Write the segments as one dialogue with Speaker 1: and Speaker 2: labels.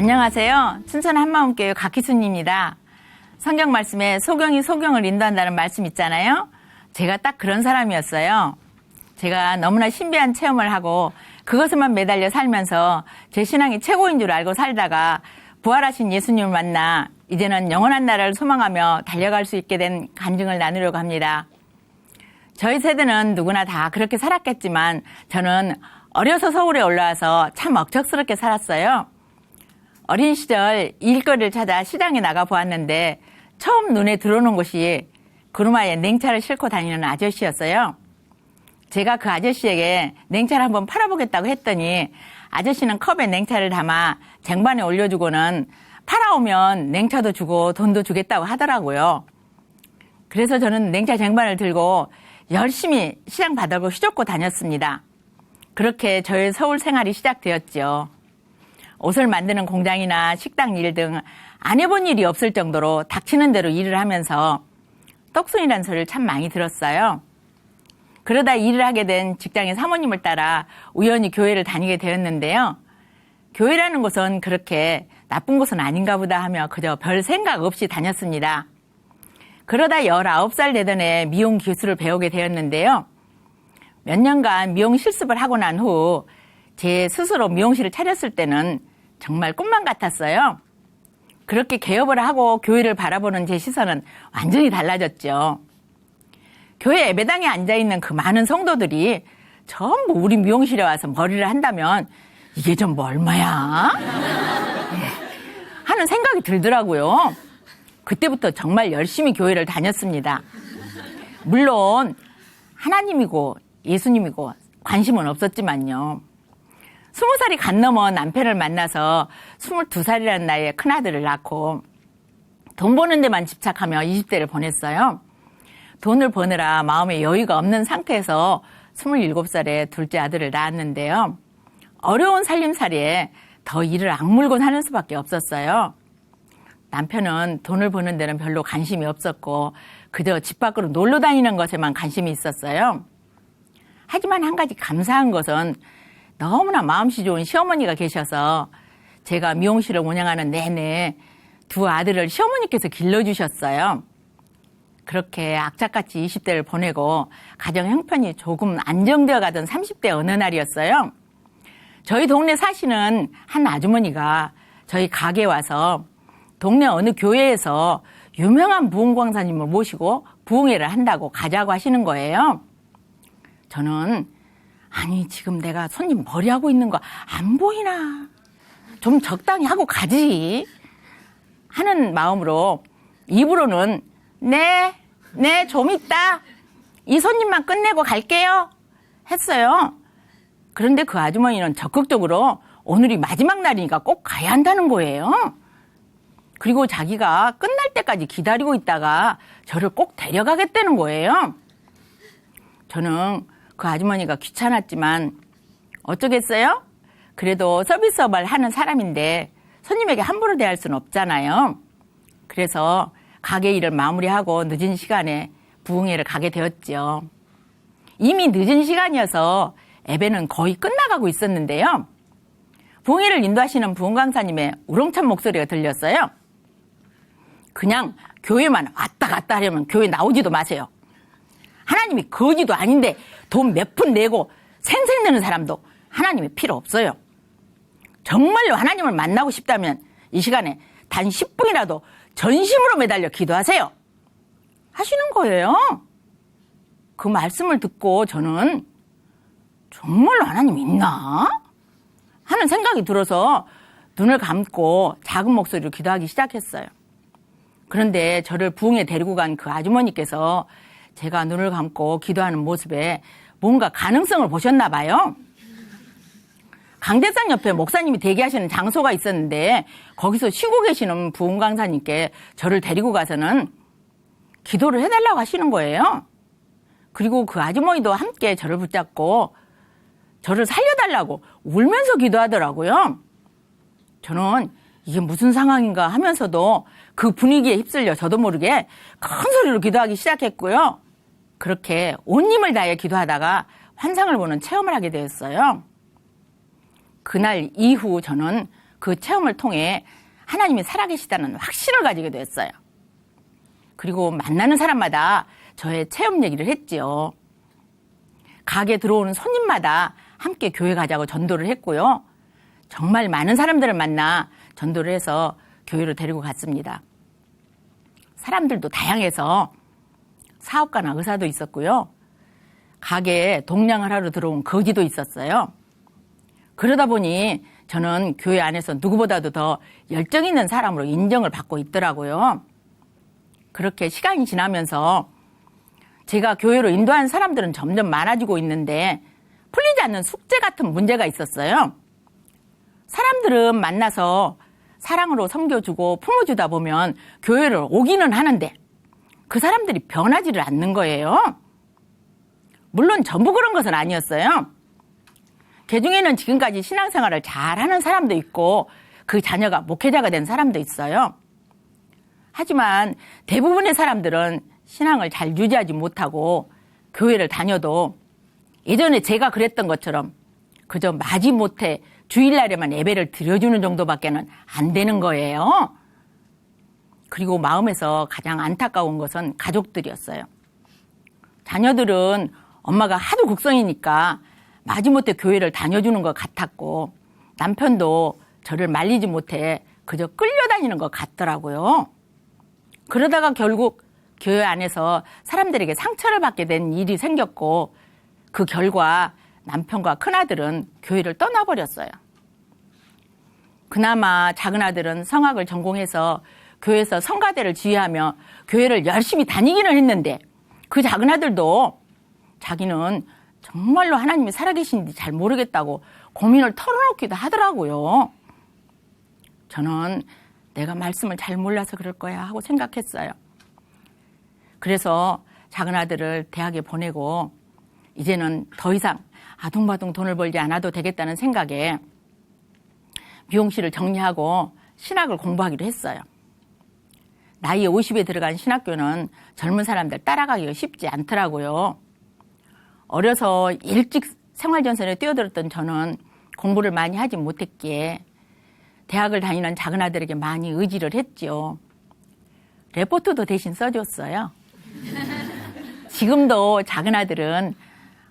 Speaker 1: 안녕하세요. 춘천 한마음교회 곽희순입니다. 성경 말씀에 소경이 소경을 인도한다는 말씀 있잖아요. 제가 딱 그런 사람이었어요. 제가 너무나 신비한 체험을 하고 그것에만 매달려 살면서 제 신앙이 최고인 줄 알고 살다가 부활하신 예수님을 만나 이제는 영원한 나라를 소망하며 달려갈 수 있게 된 간증을 나누려고 합니다. 저희 세대는 누구나 다 그렇게 살았겠지만 저는 어려서 서울에 올라와서 참 억척스럽게 살았어요. 어린 시절 일거리를 찾아 시장에 나가 보았는데 처음 눈에 들어오는 곳이 구루마에 냉차를 싣고 다니는 아저씨였어요. 제가 그 아저씨에게 냉차를 한번 팔아보겠다고 했더니 아저씨는 컵에 냉차를 담아 쟁반에 올려주고는 팔아오면 냉차도 주고 돈도 주겠다고 하더라고요. 그래서 저는 냉차 쟁반을 들고 열심히 시장 바닥을 휘젓고 다녔습니다. 그렇게 저의 서울 생활이 시작되었죠. 옷을 만드는 공장이나 식당 일 등 안 해본 일이 없을 정도로 닥치는 대로 일을 하면서 떡순이라는 소리를 참 많이 들었어요. 그러다 일을 하게 된 직장의 사모님을 따라 우연히 교회를 다니게 되었는데요. 교회라는 곳은 그렇게 나쁜 곳은 아닌가 보다 하며 그저 별 생각 없이 다녔습니다. 그러다 19살 되던 해 미용 기술을 배우게 되었는데요. 몇 년간 미용 실습을 하고 난 후 제 스스로 미용실을 차렸을 때는 정말 꿈만 같았어요. 그렇게 개업을 하고 교회를 바라보는 제 시선은 완전히 달라졌죠. 교회 예배당에 앉아있는 그 많은 성도들이 전부 우리 미용실에 와서 머리를 한다면 이게 좀 얼마야? 하는 생각이 들더라고요. 그때부터 정말 열심히 교회를 다녔습니다. 물론 하나님이고 예수님이고 관심은 없었지만요. 20살이 갓 넘어 남편을 만나서 22살이라는 나이에 큰아들을 낳고 돈 버는 데만 집착하며 20대를 보냈어요. 돈을 버느라 마음에 여유가 없는 상태에서 27살에 둘째 아들을 낳았는데요. 어려운 살림살이에 더 일을 악물고 사는 수밖에 없었어요. 남편은 돈을 버는 데는 별로 관심이 없었고 그저 집 밖으로 놀러 다니는 것에만 관심이 있었어요. 하지만 한 가지 감사한 것은 너무나 마음씨 좋은 시어머니가 계셔서 제가 미용실을 운영하는 내내 두 아들을 시어머니께서 길러주셨어요. 그렇게 악착같이 20대를 보내고 가정 형편이 조금 안정되어 가던 30대 어느 날이었어요. 저희 동네 사시는 한 아주머니가 저희 가게에 와서 동네 어느 교회에서 유명한 부흥광사님을 모시고 부흥회를 한다고 가자고 하시는 거예요. 저는 아니 지금 내가 손님 머리하고 있는 거 안 보이나? 좀 적당히 하고 가지 하는 마음으로 입으로는 네 좀 있다 이 손님만 끝내고 갈게요 했어요. 그런데 그 아주머니는 적극적으로 오늘이 마지막 날이니까 꼭 가야 한다는 거예요. 그리고 자기가 끝날 때까지 기다리고 있다가 저를 꼭 데려가겠다는 거예요. 저는 그 아주머니가 귀찮았지만 어쩌겠어요? 그래도 서비스업을 하는 사람인데 손님에게 함부로 대할 수는 없잖아요. 그래서 가게 일을 마무리하고 늦은 시간에 부흥회를 가게 되었죠. 이미 늦은 시간이어서 예배는 거의 끝나가고 있었는데요. 부흥회를 인도하시는 부흥강사님의 우렁찬 목소리가 들렸어요. 그냥 교회만 왔다 갔다 하려면 교회 나오지도 마세요. 하나님이 거지도 아닌데 돈 몇 푼 내고 생색 내는 사람도 하나님이 필요 없어요. 정말로 하나님을 만나고 싶다면 이 시간에 단 10분이라도 전심으로 매달려 기도하세요. 하시는 거예요. 그 말씀을 듣고 저는 정말로 하나님 있나? 하는 생각이 들어서 눈을 감고 작은 목소리로 기도하기 시작했어요. 그런데 저를 부흥에 데리고 간 그 아주머니께서 제가 눈을 감고 기도하는 모습에 뭔가 가능성을 보셨나 봐요. 강대상 옆에 목사님이 대기하시는 장소가 있었는데 거기서 쉬고 계시는 부흥 강사님께 저를 데리고 가서는 기도를 해달라고 하시는 거예요. 그리고 그 아주머니도 함께 저를 붙잡고 저를 살려달라고 울면서 기도하더라고요. 저는 이게 무슨 상황인가 하면서도 그 분위기에 휩쓸려 저도 모르게 큰 소리로 기도하기 시작했고요. 그렇게 온 힘을 다해 기도하다가 환상을 보는 체험을 하게 되었어요. 그날 이후 저는 그 체험을 통해 하나님이 살아계시다는 확신을 가지게 됐어요. 그리고 만나는 사람마다 저의 체험 얘기를 했지요. 가게 들어오는 손님마다 함께 교회 가자고 전도를 했고요. 정말 많은 사람들을 만나 전도를 해서 교회로 데리고 갔습니다. 사람들도 다양해서 사업가나 의사도 있었고요. 가게에 동냥을 하러 들어온 거지도 있었어요. 그러다 보니 저는 교회 안에서 누구보다도 더 열정 있는 사람으로 인정을 받고 있더라고요. 그렇게 시간이 지나면서 제가 교회로 인도한 사람들은 점점 많아지고 있는데 풀리지 않는 숙제 같은 문제가 있었어요. 사람들은 만나서 사랑으로 섬겨주고 품어주다 보면 교회를 오기는 하는데 그 사람들이 변하지를 않는 거예요. 물론 전부 그런 것은 아니었어요. 그중에는 지금까지 신앙생활을 잘하는 사람도 있고 그 자녀가 목회자가 된 사람도 있어요. 하지만 대부분의 사람들은 신앙을 잘 유지하지 못하고 교회를 다녀도 예전에 제가 그랬던 것처럼 그저 마지못해 주일날에만 예배를 드려주는 정도밖에는 안 되는 거예요. 그리고 마음에서 가장 안타까운 것은 가족들이었어요. 자녀들은 엄마가 하도 극성이니까 마지못해 교회를 다녀주는 것 같았고 남편도 저를 말리지 못해 그저 끌려다니는 것 같더라고요. 그러다가 결국 교회 안에서 사람들에게 상처를 받게 된 일이 생겼고 그 결과 남편과 큰아들은 교회를 떠나버렸어요. 그나마 작은아들은 성악을 전공해서 교회에서 성가대를 지휘하며 교회를 열심히 다니기는 했는데 그 작은아들도 자기는 정말로 하나님이 살아계신지 잘 모르겠다고 고민을 털어놓기도 하더라고요. 저는 내가 말씀을 잘 몰라서 그럴 거야 하고 생각했어요. 그래서 작은아들을 대학에 보내고 이제는 더 이상 아둥바둥 돈을 벌지 않아도 되겠다는 생각에 미용실을 정리하고 신학을 공부하기로 했어요. 나이 50에 들어간 신학교는 젊은 사람들 따라가기가 쉽지 않더라고요. 어려서 일찍 생활전선에 뛰어들었던 저는 공부를 많이 하지 못했기에 대학을 다니는 작은아들에게 많이 의지를 했지요. 레포트도 대신 써줬어요. 지금도 작은아들은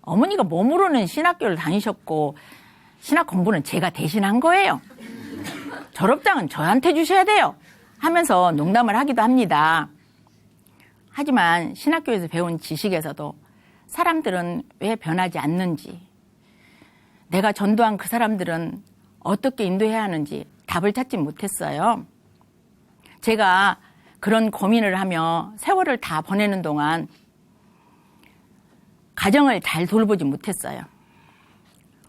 Speaker 1: 어머니가 몸으로는 신학교를 다니셨고 신학 공부는 제가 대신한 거예요. 졸업장은 저한테 주셔야 돼요 하면서 농담을 하기도 합니다. 하지만 신학교에서 배운 지식에서도 사람들은 왜 변하지 않는지, 내가 전도한 그 사람들은 어떻게 인도해야 하는지 답을 찾지 못했어요. 제가 그런 고민을 하며 세월을 다 보내는 동안 가정을 잘 돌보지 못했어요.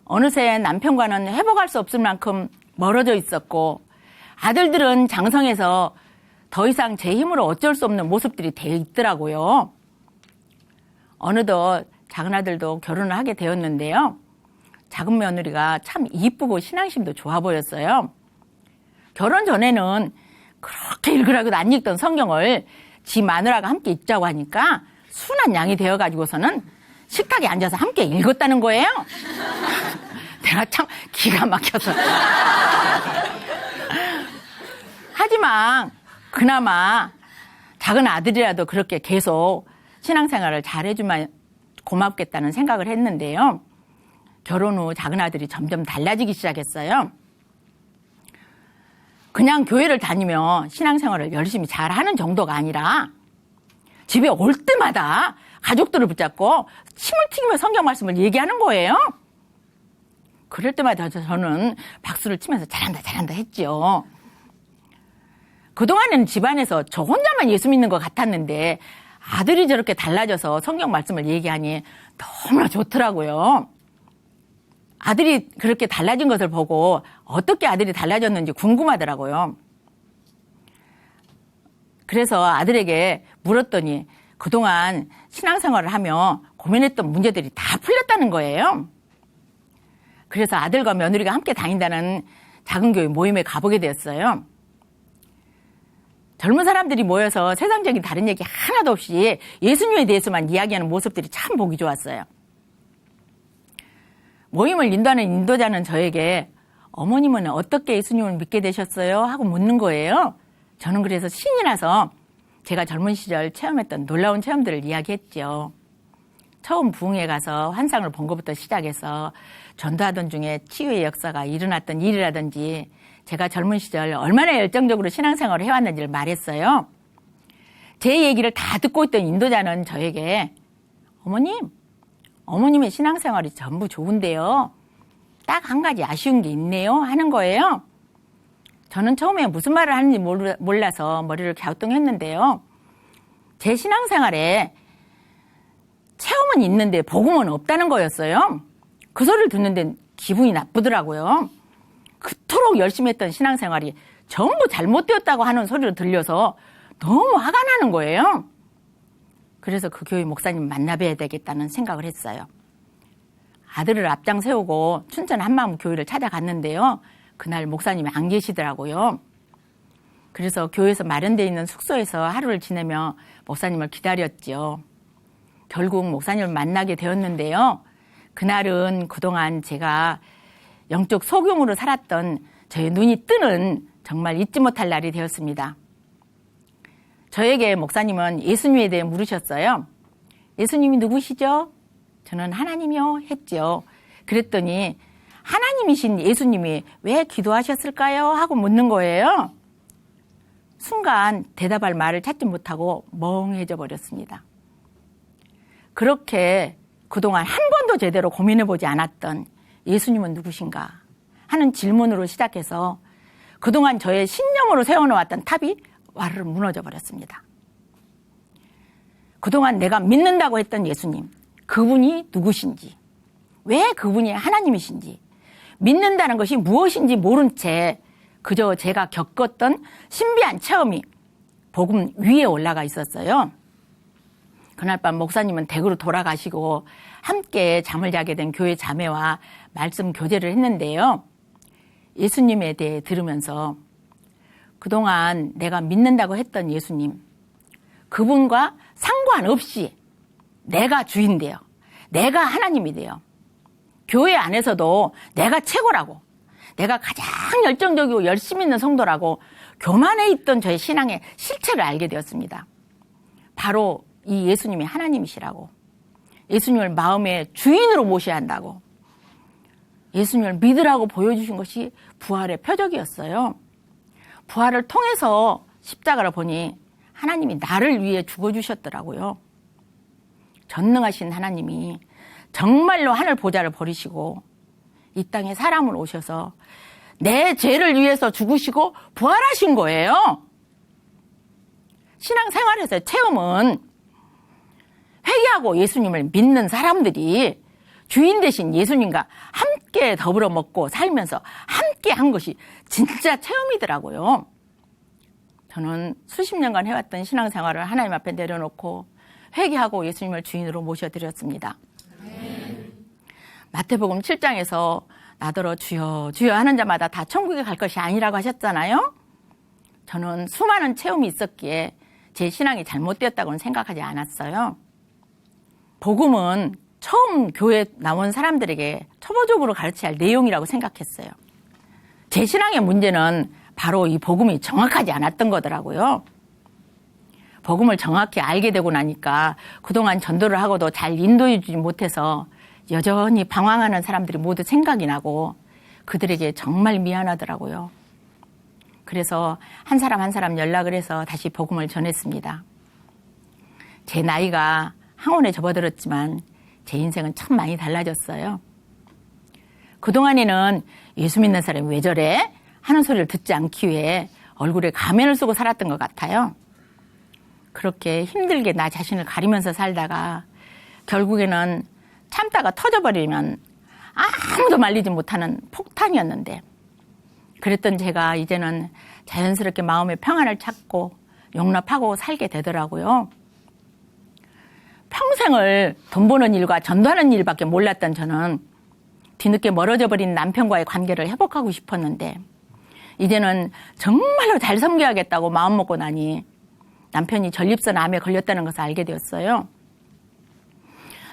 Speaker 1: 어느새 남편과는 회복할 수 없을 만큼 멀어져 있었고 아들들은 장성해서 더 이상 제 힘으로 어쩔 수 없는 모습들이 되어 있더라고요. 어느덧 작은아들도 결혼을 하게 되었는데요. 작은 며느리가 참 이쁘고 신앙심도 좋아 보였어요. 결혼 전에는 그렇게 읽으라고도 안 읽던 성경을 지 마누라가 함께 읽자고 하니까 순한 양이 되어가지고서는 식탁에 앉아서 함께 읽었다는 거예요. 내가 참 기가 막혀서. 하지만 그나마 작은 아들이라도 그렇게 계속 신앙생활을 잘해주면 고맙겠다는 생각을 했는데요. 결혼 후 작은 아들이 점점 달라지기 시작했어요. 그냥 교회를 다니며 신앙생활을 열심히 잘하는 정도가 아니라 집에 올 때마다 가족들을 붙잡고 침을 튀기며 성경 말씀을 얘기하는 거예요. 그럴 때마다 저는 박수를 치면서 잘한다 잘한다 했죠. 그동안에는 집안에서 저 혼자만 예수 믿는 것 같았는데 아들이 저렇게 달라져서 성경 말씀을 얘기하니 너무나 좋더라고요. 아들이 그렇게 달라진 것을 보고 어떻게 아들이 달라졌는지 궁금하더라고요. 그래서 아들에게 물었더니 그동안 신앙생활을 하며 고민했던 문제들이 다 풀렸다는 거예요. 그래서 아들과 며느리가 함께 다닌다는 작은 교회 모임에 가보게 되었어요. 젊은 사람들이 모여서 세상적인 다른 얘기 하나도 없이 예수님에 대해서만 이야기하는 모습들이 참 보기 좋았어요. 모임을 인도하는 인도자는 저에게 어머님은 어떻게 예수님을 믿게 되셨어요? 하고 묻는 거예요. 저는 그래서 신이 나서 제가 젊은 시절 체험했던 놀라운 체험들을 이야기했죠. 처음 부흥회 가서 환상을 본 것부터 시작해서 전도하던 중에 치유의 역사가 일어났던 일이라든지 제가 젊은 시절 얼마나 열정적으로 신앙생활을 해왔는지를 말했어요. 제 얘기를 다 듣고 있던 인도자는 저에게 어머님의 신앙생활이 전부 좋은데요. 딱 한 가지 아쉬운 게 있네요 하는 거예요. 저는 처음에 무슨 말을 하는지 몰라서 머리를 갸우뚱했는데요. 제 신앙생활에 체험은 있는데 복음은 없다는 거였어요. 그 소리를 듣는데 기분이 나쁘더라고요. 그토록 열심히 했던 신앙생활이 전부 잘못되었다고 하는 소리로 들려서 너무 화가 나는 거예요. 그래서 그 교회 목사님 만나봐야 되겠다는 생각을 했어요. 아들을 앞장 세우고 춘천 한마음 교회를 찾아갔는데요. 그날 목사님이 안 계시더라고요. 그래서 교회에서 마련되어 있는 숙소에서 하루를 지내며 목사님을 기다렸죠. 결국 목사님을 만나게 되었는데요. 그날은 그동안 제가 영적 소경으로 살았던 저의 눈이 뜨는 정말 잊지 못할 날이 되었습니다. 저에게 목사님은 예수님에 대해 물으셨어요. 예수님이 누구시죠? 저는 하나님이요 했죠. 그랬더니 하나님이신 예수님이 왜 기도하셨을까요? 하고 묻는 거예요. 순간 대답할 말을 찾지 못하고 멍해져 버렸습니다. 그렇게 그동안 한 번도 제대로 고민해보지 않았던 예수님은 누구신가 하는 질문으로 시작해서 그동안 저의 신념으로 세워놓았던 탑이 와르르 무너져 버렸습니다. 그동안 내가 믿는다고 했던 예수님, 그분이 누구신지, 왜 그분이 하나님이신지, 믿는다는 것이 무엇인지 모른 채 그저 제가 겪었던 신비한 체험이 복음 위에 올라가 있었어요. 그날 밤 목사님은 댁으로 돌아가시고 함께 잠을 자게 된 교회 자매와 말씀 교제를 했는데요. 예수님에 대해 들으면서 그동안 내가 믿는다고 했던 예수님, 그분과 상관없이 내가 주인돼요. 내가 하나님이 돼요. 교회 안에서도 내가 최고라고, 내가 가장 열정적이고 열심히 있는 성도라고 교만해 있던 저의 신앙의 실체를 알게 되었습니다. 바로 이 예수님이 하나님이시라고, 예수님을 마음의 주인으로 모셔야 한다고, 예수님을 믿으라고 보여주신 것이 부활의 표적이었어요. 부활을 통해서 십자가를 보니 하나님이 나를 위해 죽어주셨더라고요. 전능하신 하나님이 정말로 하늘 보좌를 버리시고 이 땅에 사람을 오셔서 내 죄를 위해서 죽으시고 부활하신 거예요. 신앙생활에서의 체험은 회개하고 예수님을 믿는 사람들이 주인 되신 예수님과 함께 더불어 먹고 살면서 함께 한 것이 진짜 체험이더라고요. 저는 수십 년간 해왔던 신앙생활을 하나님 앞에 내려놓고 회개하고 예수님을 주인으로 모셔드렸습니다. 마태복음 7장에서 나더러 주여 주여 하는 자마다 다 천국에 갈 것이 아니라고 하셨잖아요. 저는 수많은 체험이 있었기에 제 신앙이 잘못되었다고는 생각하지 않았어요. 복음은 처음 교회에 나온 사람들에게 초보적으로 가르쳐야 할 내용이라고 생각했어요. 제 신앙의 문제는 바로 이 복음이 정확하지 않았던 거더라고요. 복음을 정확히 알게 되고 나니까 그동안 전도를 하고도 잘 인도해 주지 못해서 여전히 방황하는 사람들이 모두 생각이 나고 그들에게 정말 미안하더라고요. 그래서 한 사람 한 사람 연락을 해서 다시 복음을 전했습니다. 제 나이가 항원에 접어들었지만 제 인생은 참 많이 달라졌어요. 그동안에는 예수 믿는 사람이 왜 저래? 하는 소리를 듣지 않기 위해 얼굴에 가면을 쓰고 살았던 것 같아요. 그렇게 힘들게 나 자신을 가리면서 살다가 결국에는 참다가 터져버리면 아무도 말리지 못하는 폭탄이었는데, 그랬던 제가 이제는 자연스럽게 마음의 평안을 찾고 용납하고 살게 되더라고요. 평생을 돈 버는 일과 전도하는 일밖에 몰랐던 저는 뒤늦게 멀어져 버린 남편과의 관계를 회복하고 싶었는데, 이제는 정말로 잘 섬겨야겠다고 마음먹고 나니 남편이 전립선 암에 걸렸다는 것을 알게 되었어요.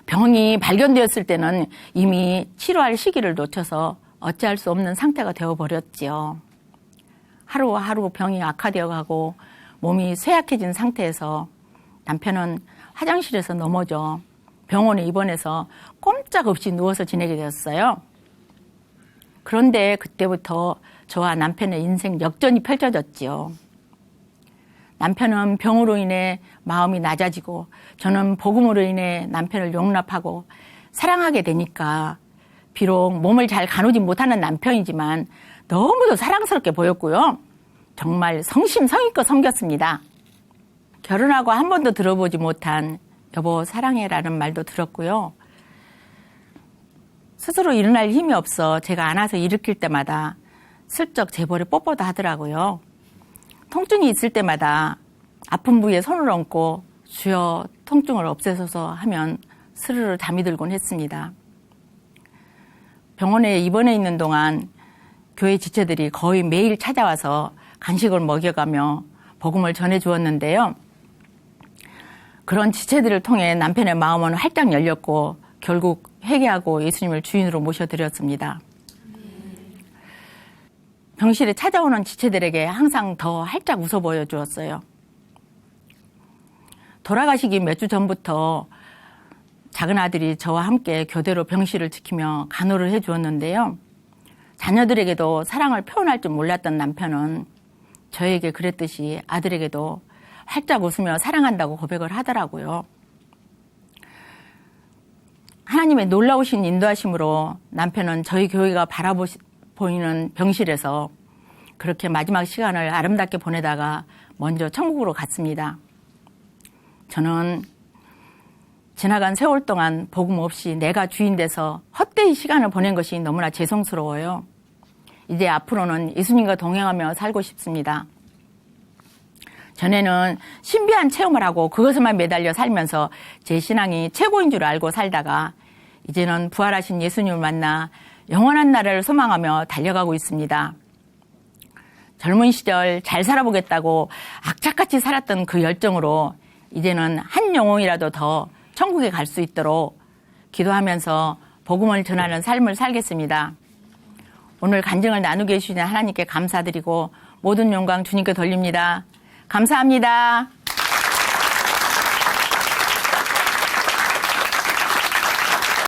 Speaker 1: 병이 발견되었을 때는 이미 치료할 시기를 놓쳐서 어찌할 수 없는 상태가 되어버렸지요. 하루하루 병이 악화되어 가고 몸이 쇠약해진 상태에서 남편은 화장실에서 넘어져 병원에 입원해서 꼼짝없이 누워서 지내게 되었어요. 그런데 그때부터 저와 남편의 인생 역전이 펼쳐졌지요. 남편은 병으로 인해 마음이 낮아지고 저는 복음으로 인해 남편을 용납하고 사랑하게 되니까 비록 몸을 잘 가누지 못하는 남편이지만 너무도 사랑스럽게 보였고요. 정말 성심성의껏 섬겼습니다. 결혼하고 한 번도 들어보지 못한 여보 사랑해라는 말도 들었고요. 스스로 일어날 힘이 없어 제가 안아서 일으킬 때마다 슬쩍 제 볼에 뽀뽀도 하더라고요. 통증이 있을 때마다 아픈 부위에 손을 얹고 주여 통증을 없애소서 하면 스르르 잠이 들곤 했습니다. 병원에 입원해 있는 동안 교회 지체들이 거의 매일 찾아와서 간식을 먹여가며 복음을 전해주었는데요. 그런 지체들을 통해 남편의 마음은 활짝 열렸고 결국 회개하고 예수님을 주인으로 모셔드렸습니다. 병실에 찾아오는 지체들에게 항상 더 활짝 웃어 보여주었어요. 돌아가시기 몇 주 전부터 작은 아들이 저와 함께 교대로 병실을 지키며 간호를 해주었는데요. 자녀들에게도 사랑을 표현할 줄 몰랐던 남편은 저에게 그랬듯이 아들에게도 활짝 웃으며 사랑한다고 고백을 하더라고요. 하나님의 놀라우신 인도하심으로 남편은 저희 교회가 바라보이는 병실에서 그렇게 마지막 시간을 아름답게 보내다가 먼저 천국으로 갔습니다. 저는 지나간 세월 동안 복음 없이 내가 주인 돼서 헛되이 시간을 보낸 것이 너무나 죄송스러워요. 이제 앞으로는 예수님과 동행하며 살고 싶습니다. 전에는 신비한 체험을 하고 그것에만 매달려 살면서 제 신앙이 최고인 줄 알고 살다가 이제는 부활하신 예수님을 만나 영원한 나라를 소망하며 달려가고 있습니다. 젊은 시절 잘 살아보겠다고 악착같이 살았던 그 열정으로 이제는 한 영혼이라도 더 천국에 갈 수 있도록 기도하면서 복음을 전하는 삶을 살겠습니다. 오늘 간증을 나누게 해주신 하나님께 감사드리고 모든 영광 주님께 돌립니다. 감사합니다.